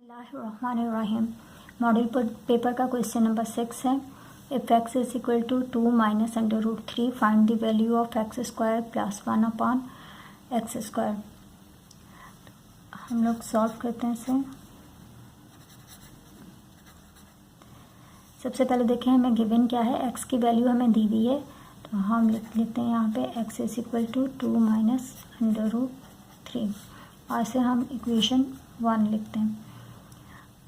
बिस्मिल्लाहिर्रहमानिर्रहीम। Model paper का question number 6 है। If x is equal to 2 minus under root 3 find the value of x square plus 1 upon x square. हम लोग solve करते हैं इसे। सबसे पहले देखें हमें गिवन क्या है, एक्स की वैल्यू हमें दी हुई है, तो हम लिख लेते हैं यहाँ पे x is equal to 2 minus under root 3 और इसे हम इक्वेशन 1 लिखते हैं।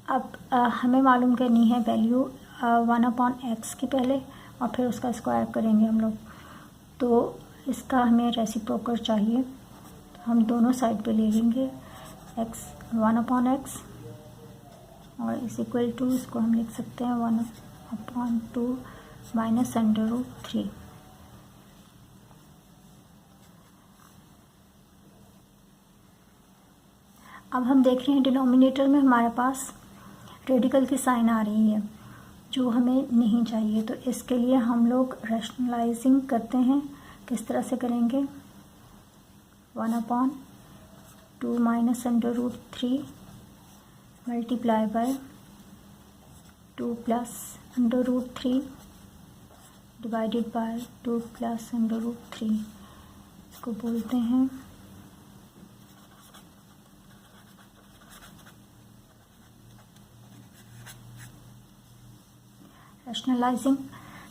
अब हमें मालूम करनी है वैल्यू 1 अपॉन एक्स की पहले और फिर उसका स्क्वायर करेंगे हम लोग। तो इसका हमें रेसिप्रोकल चाहिए, तो हम दोनों साइड पे ले लेंगे एक्स 1 अपॉन एक्स और इस इक्वल टू इसको हम लिख सकते हैं 1 अपॉन 2 माइनस अंडर रूट 3। अब हम देख रहे हैं डिनोमिनेटर में हमारे पास रेडिकल की साइन आ रही है जो हमें नहीं चाहिए, तो इसके लिए हम लोग रैशनलाइजिंग करते हैं। किस तरह से करेंगे, 1 upon 2 minus under root 3 multiply by 2 plus under root 3 divided by 2 plus under root 3। इसको बोलते हैं रैशनलाइजिंग।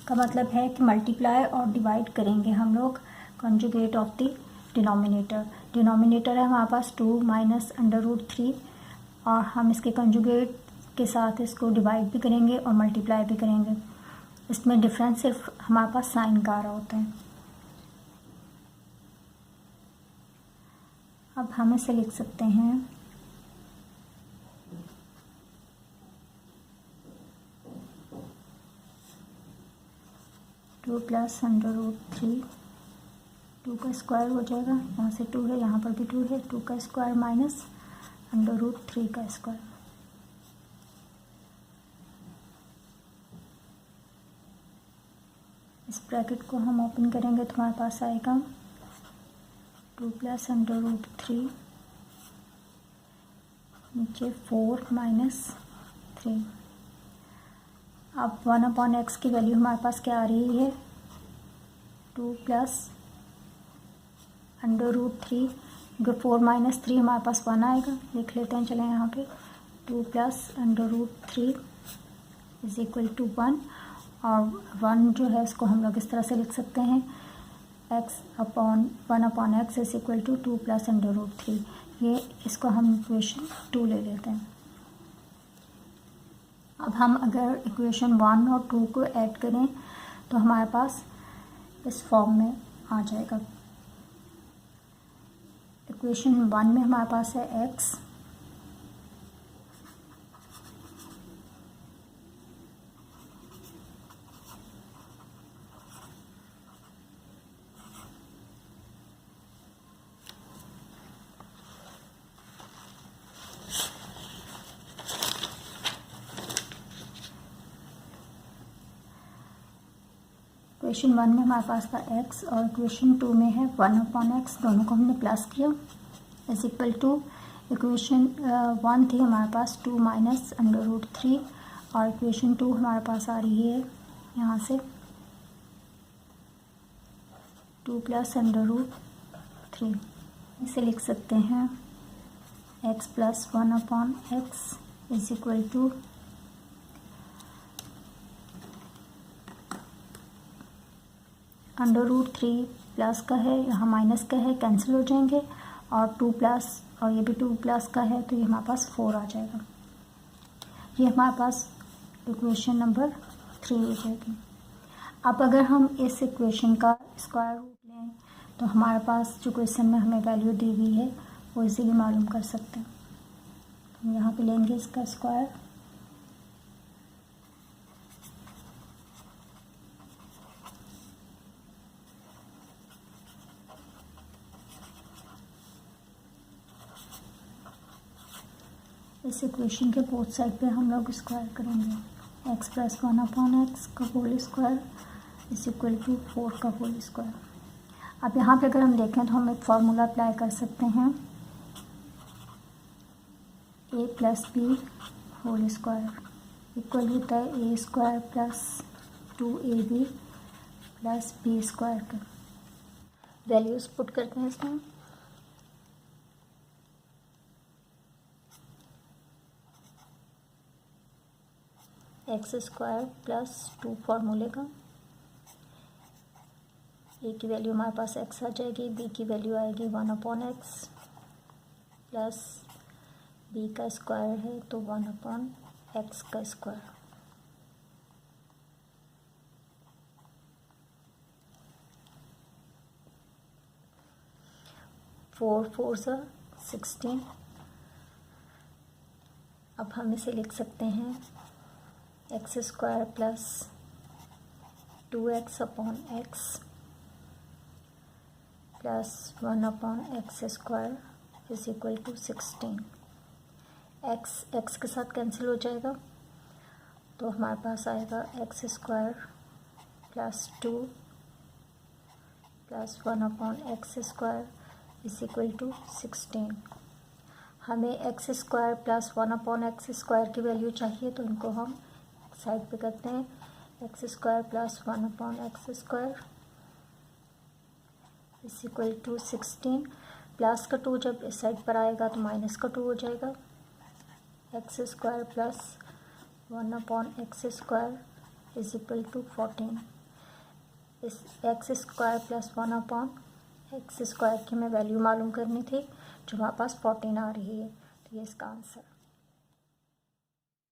का मतलब है कि मल्टीप्लाई और डिवाइड करेंगे हम लोग conjugate of the denominator. Denominator है हमारे पास 2 माइनस अंडर रूट 3 और हम इसके कॉन्जुगेट के साथ इसको डिवाइड भी करेंगे और मल्टीप्लाई भी करेंगे। इसमें डिफरेंस सिर्फ हमारे पास साइन का आ रहा होता है। अब हम इसे लिख सकते हैं 2 प्लस अंडर रूट 3, 2 का स्क्वायर हो जाएगा, यहाँ से 2 है, यहाँ पर भी 2 है, 2 का स्क्वायर माइनस अंडर रूट 3 का स्क्वायर। इस ब्रैकेट को हम ओपन करेंगे तो हमारे पास आएगा 2 प्लस अंडर रूट 3 नीचे 4 माइनस 3। अब 1 अपॉन एक्स की वैल्यू हमारे पास क्या आ रही है, 2 प्लस अंडर रूट 3, जो 4 माइनस 3 हमारे पास 1 आएगा। लिख लेते हैं, चलें यहाँ पे 2 plus under root 3 is equal to 1 और 1 जो है इसको हम लोग इस तरह से लिख सकते हैं x upon 1 upon x is equal to 2 plus under root 3। ये इसको हम इक्वेशन 2 ले लेते हैं। अब हम अगर इक्वेशन 1 और 2 को ऐड करें तो हमारे पास इस फॉर्म में आ जाएगा। इक्वेशन 1 में हमारे पास है एक्स इक्वेशन 1 में हमारे पास था x और इक्वेशन 2 में है 1 अपॉन एक्स, दोनों को हमने प्लस किया इज इक्वल टू इक्वेशन 1 थी हमारे पास 2 माइनस अंडर रूट 3 और इक्वेशन 2 हमारे पास आ रही है यहाँ से 2 प्लस अंडर रूट 3। इसे लिख सकते हैं x plus 1 upon x is equal to under root 3 plus का है, यहाँ माइनस का है, कैंसिल हो जाएंगे और 2 प्लस और ये भी 2 प्लस का है, तो ये हमारे पास 4 आ जाएगा। ये हमारे पास इक्वेशन नंबर 3 हो जाएगी। अब अगर हम इस इक्वेशन का स्क्वायर रूट लें तो हमारे पास जो क्वेश्चन में हमें वैल्यू दी हुई है वो इजीली मालूम कर सकते हैं। हम यहाँ पे लेंगे इसका स्क्वायर, इस इक्वेशन के बोथ साइड पे हम लोग स्क्वायर करेंगे। x प्लस 1 अपॉन एक्स का whole square is equal to 4 का होल स्क्वायर। अब यहाँ पे अगर हम देखें तो हम एक फार्मूला अप्लाई कर सकते हैं a plus b whole square equal होता है a square plus 2ab plus b square का। वैल्यूज़ पुट करते हैं इसमें। एक्स स्क्वायर प्लस 2 फॉर्मूले का, ए की वैल्यू हमारे पास एक्स आ जाएगी, बी की वैल्यू आएगी 1/x प्लस बी का स्क्वायर है तो 1/x का स्क्वायर। फोर 4 सा 16। अब हम इसे लिख सकते हैं x square plus 2x/x plus 1/x square is equal to 16। X के साथ कैंसिल हो जाएगा तो हमारे पास आएगा x square plus 2 plus 1/x square is equal to 16। हमें x square plus 1/x square की वैल्यू चाहिए तो इनको हम साइड पे करते हैं। X square plus 1/x square is equal to 16। Plus का 2 जब इस साइड पर आएगा तो माइनस का 2 हो जाएगा। X square plus 1/x square is equal to 14। इस x square plus 1/x square की हमें वैल्यू मालूम करनी थी जो हमारे पास 14 आ रही है, तो ये इसका आंसर।